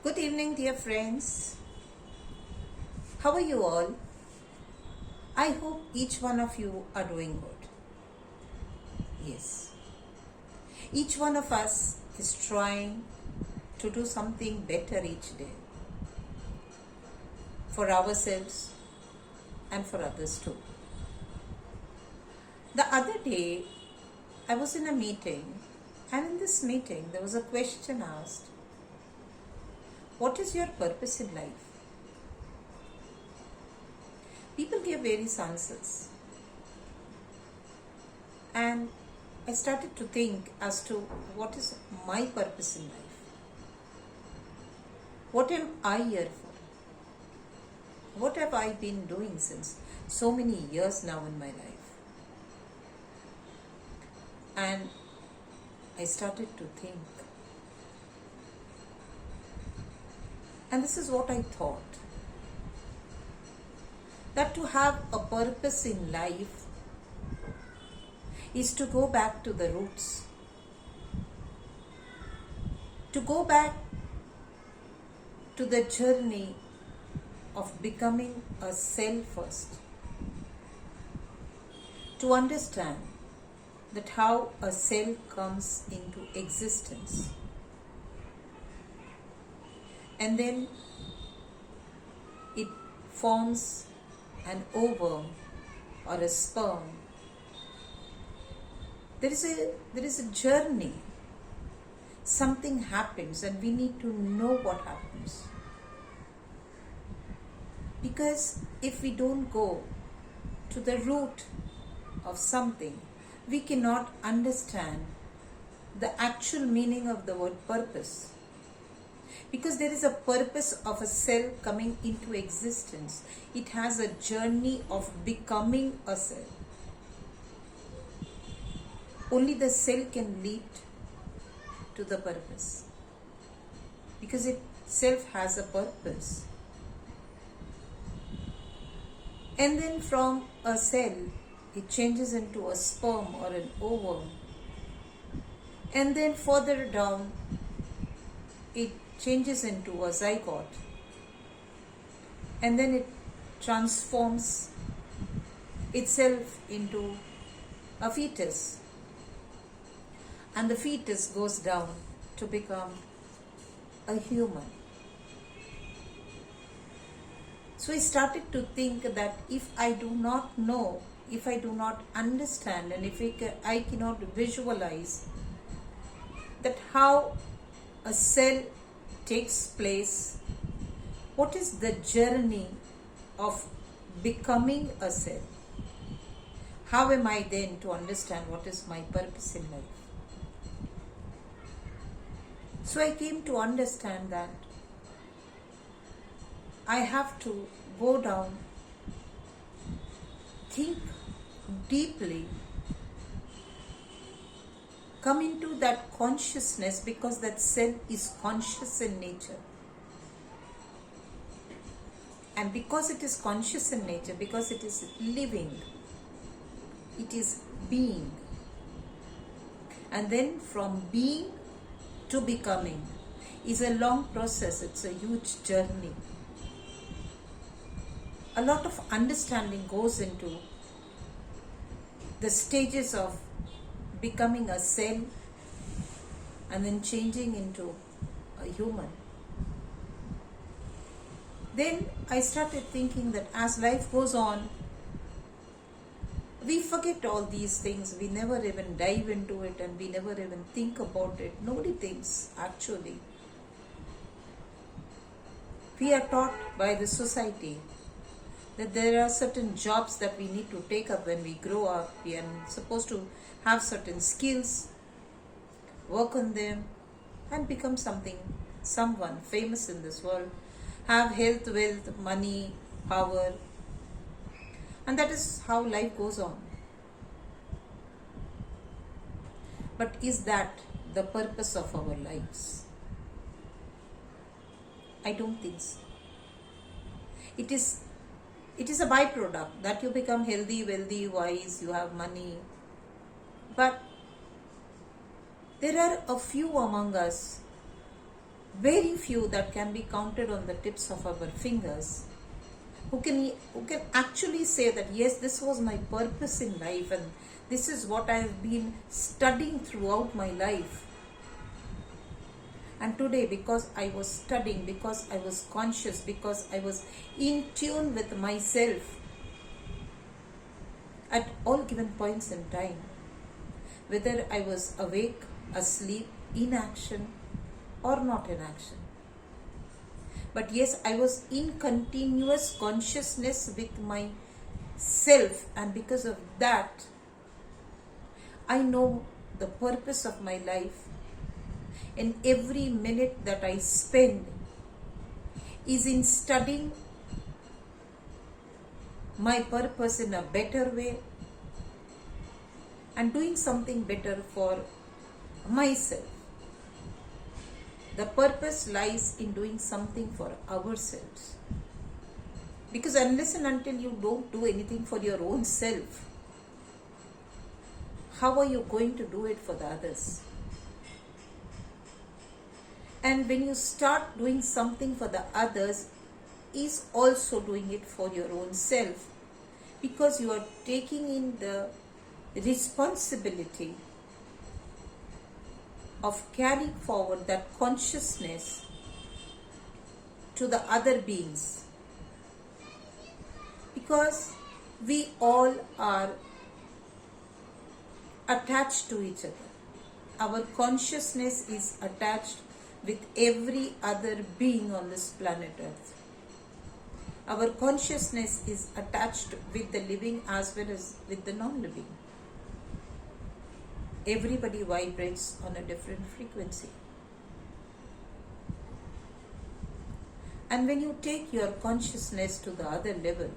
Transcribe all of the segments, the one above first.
Good evening, dear friends. How are you all? I hope each one of you are doing good. Yes. Each one of us is trying to do something better each day for ourselves and for others too. The other day, I was in a meeting, and in this meeting, there was a question asked: what is your purpose in life? People gave various answers, and I started to think as to what is my purpose in life. What am I here for? What have I been doing since so many years now in my life? And I started to think. And this is what I thought. That to have a purpose in life is to go back to the roots. To go back to the journey of becoming a self first. To understand that how a cell comes into existence. And then it forms an ovum or a sperm. There is a journey. Something happens and we need to know what happens. Because if we don't go to the root of something, we cannot understand the actual meaning of the word purpose. Because there is a purpose of a cell coming into existence. It has a journey of becoming a cell. Only the cell can lead to the purpose. Because it itself has a purpose. And then from a cell, it changes into a sperm or an ovum. And then further down, it changes into a zygote, and then it transforms itself into a fetus, and the fetus goes down to become a human. So I started to think that if I do not know, if I do not understand, and if I cannot visualize that how a cell takes place, what is the journey of becoming a cell? How am I then to understand what is my purpose in life? So I came to understand that I have to go down, think deeply, come into that consciousness, because that cell is conscious in nature. And because it is conscious in nature, because it is living, it is being. And then from being to becoming is a long process. It's a huge journey. A lot of understanding goes into the stages of becoming a cell and then changing into a human. Then I started thinking that as life goes on, we forget all these things. We never even dive into it, and we never even think about it. Nobody thinks actually. We are taught by the society that there are certain jobs that we need to take up when we grow up. We are supposed to have certain skills, work on them, and become someone famous in this world. Have health, wealth, money, power. And that is how life goes on. But is that the purpose of our lives? I don't think so. It is a byproduct that you become healthy, wealthy, wise, you have money. But there are a few among us very few that can be counted on the tips of our fingers, who can actually say that yes, this was my purpose in life and this is what I have been studying throughout my life. And today, because I was studying, because I was conscious, because I was in tune with myself at all given points in time, whether I was awake, asleep, in action or not in action, but yes, I was in continuous consciousness with myself, and because of that, I know the purpose of my life, and every minute that I spend is in studying my purpose in a better way and doing something better for myself. The purpose lies in doing something for ourselves. Because unless and until you don't do anything for your own self, how are you going to do it for the others? And when you start doing something for the others, is also doing it for your own self, because you are taking in the responsibility of carrying forward that consciousness to the other beings, because we all are attached to each other. Our consciousness is attached with every other being on this planet Earth. Our consciousness is attached with the living as well as with the non-living. Everybody vibrates on a different frequency. And when you take your consciousness to the other level,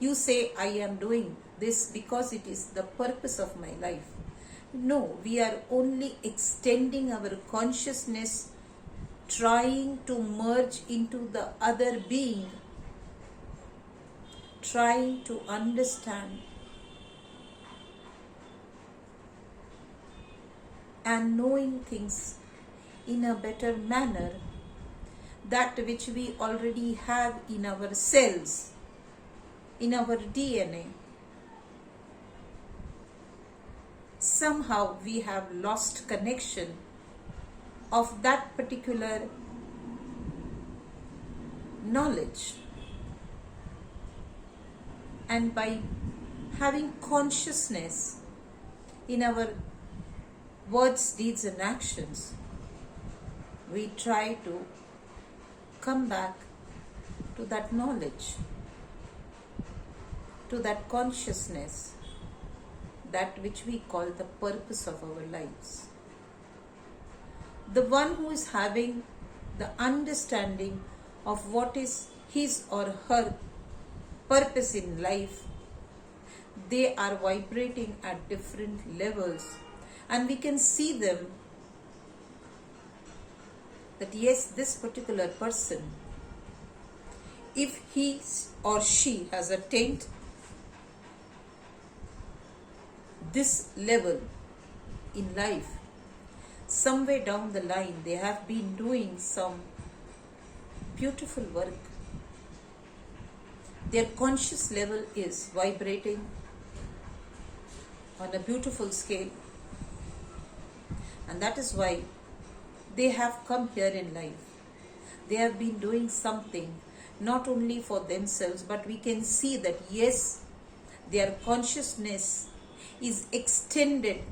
you say, I am doing this because it is the purpose of my life. No, we are only extending our consciousness, trying to merge into the other being, trying to understand and knowing things in a better manner, that which we already have in our cells, in our DNA. Somehow we have lost connection of that particular knowledge. And by having consciousness in our words, deeds and actions, we try to come back to that knowledge, to that consciousness, that which we call the purpose of our lives. The one who is having the understanding of what is his or her purpose in life, they are vibrating at different levels, and we can see them that yes, this particular person, if he or she has attained this level in life, somewhere down the line they have been doing some beautiful work. Their conscious level is vibrating on a beautiful scale, and that is why they have come here in life. They have been doing something not only for themselves, but we can see that yes, their consciousness is extended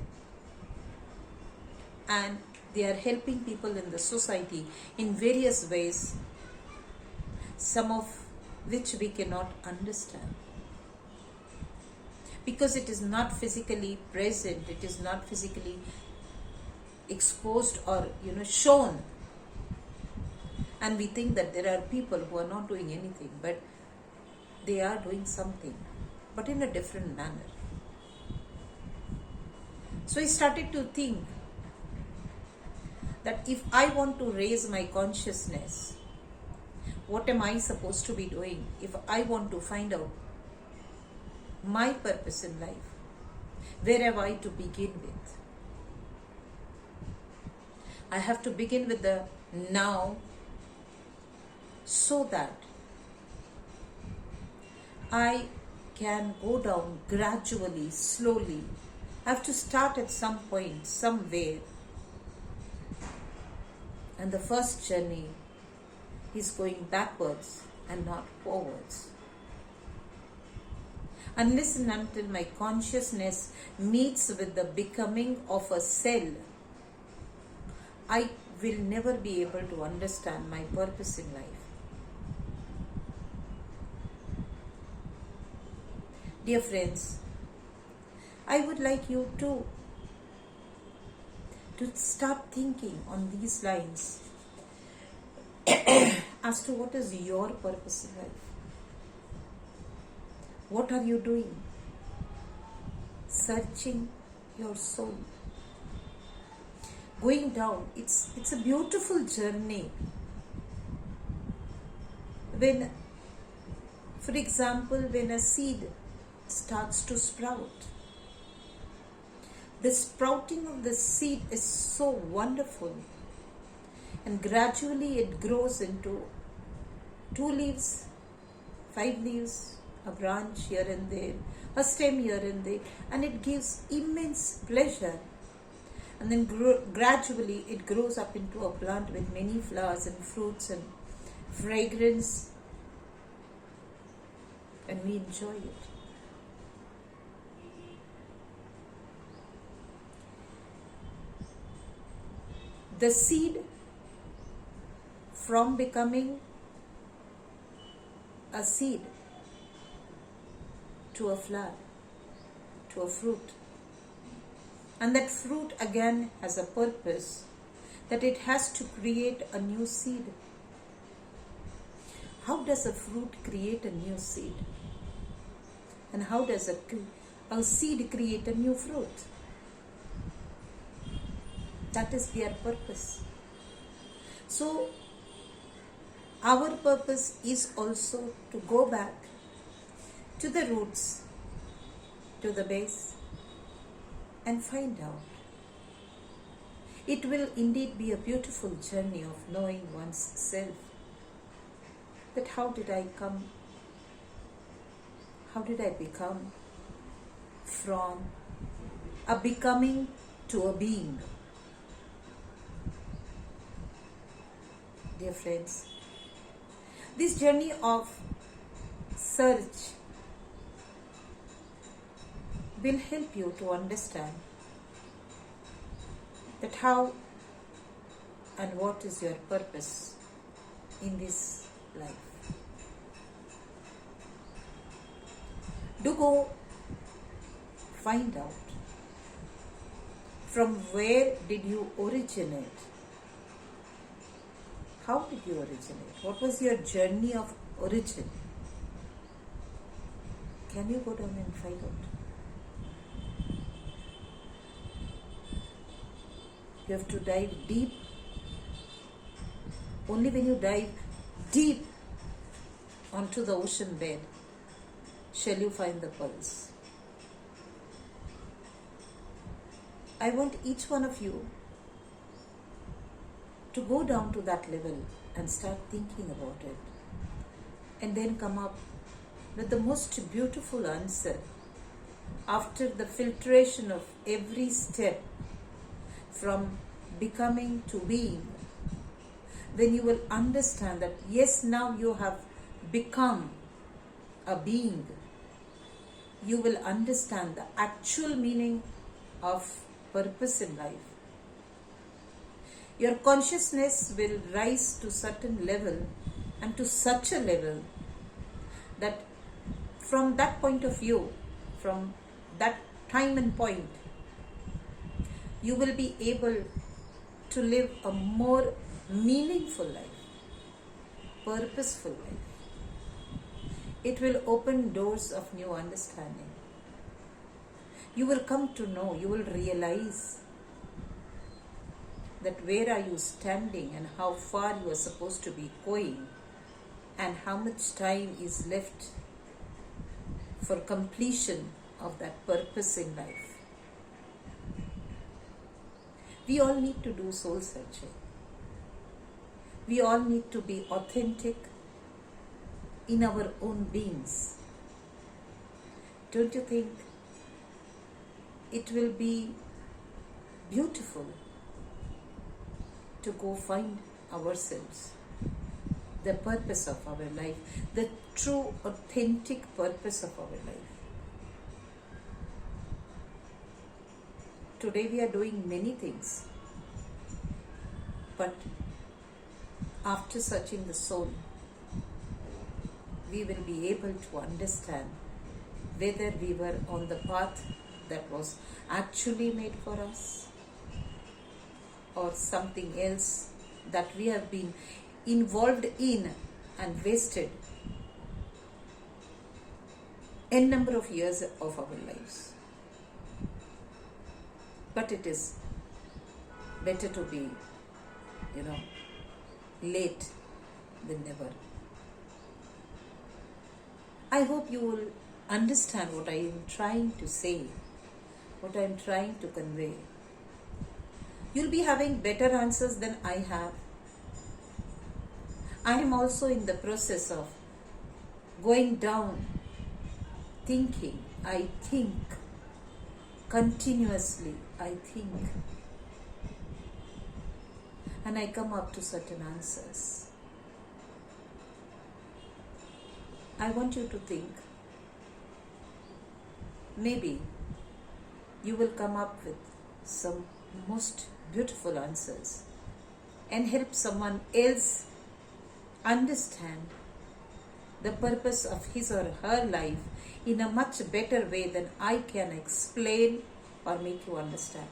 and they are helping people in the society in various ways, some of which we cannot understand, because it is not physically present, it is not physically exposed or shown, and we think that there are people who are not doing anything, but they are doing something, but in a different manner. So I started to think that if I want to raise my consciousness, what am I supposed to be doing? If I want to find out my purpose in life, where have I to begin with? I have to begin with the now, so that I can go down gradually, slowly. I have to start at some point, somewhere. And the first journey is going backwards and not forwards. Unless and until my consciousness meets with the becoming of a cell, I will never be able to understand my purpose in life. Dear friends, I would like you to start thinking on these lines as to what is your purpose in life. What are you doing? Searching your soul. Going down, it's a beautiful journey. When, for example, when a seed starts to sprout, the sprouting of the seed is so wonderful, and gradually it grows into 2 leaves, 5 leaves, a branch here and there, a stem here and there, and it gives immense pleasure. And then gradually it grows up into a plant with many flowers and fruits and fragrance, and we enjoy it. The seed, from becoming a seed to a flower, to a fruit. And that fruit again has a purpose, that it has to create a new seed. How does a fruit create a new seed? And how does a seed create a new fruit? That is their purpose. So, our purpose is also to go back to the roots, to the base, and find out. It will indeed be a beautiful journey of knowing one's self. That how did I come? How did I become from a becoming to a being? Dear friends, this journey of search will help you to understand that how and what is your purpose in this life. Do go find out from where did you originate. How did you originate? What was your journey of origin? Can you go down and find out? You have to dive deep. Only when you dive deep onto the ocean bed shall you find the pearls. I want each one of you to go down to that level and start thinking about it, and then come up with the most beautiful answer after the filtration of every step from becoming to being. Then you will understand that yes, now you have become a being. You will understand the actual meaning of purpose in life. Your consciousness will rise to certain level, and to such a level that from that point of view, from that time and point, you will be able to live a more meaningful life, purposeful life. It will open doors of new understanding. You will come to know, you will realize that where are you standing and how far you are supposed to be going, and how much time is left for completion of that purpose in life. We all need to do soul searching. We all need to be authentic in our own beings. Don't you think it will be beautiful to go find ourselves, the purpose of our life, the true authentic purpose of our life? Today we are doing many things, but after searching the soul, we will be able to understand whether we were on the path that was actually made for us, or something else that we have been involved in and wasted a number of years of our lives. But it is better to be, late than never. I hope you will understand what I am trying to say, what I am trying to convey. You'll be having better answers than I have. I am also in the process of going down, thinking. I think continuously. I think. And I come up to certain answers. I want you to think. Maybe you will come up with some most beautiful answers and help someone else understand the purpose of his or her life in a much better way than I can explain or make you understand.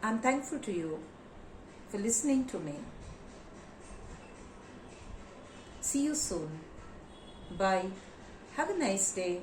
I'm thankful to you for listening to me. See you soon. Bye. Have a nice day.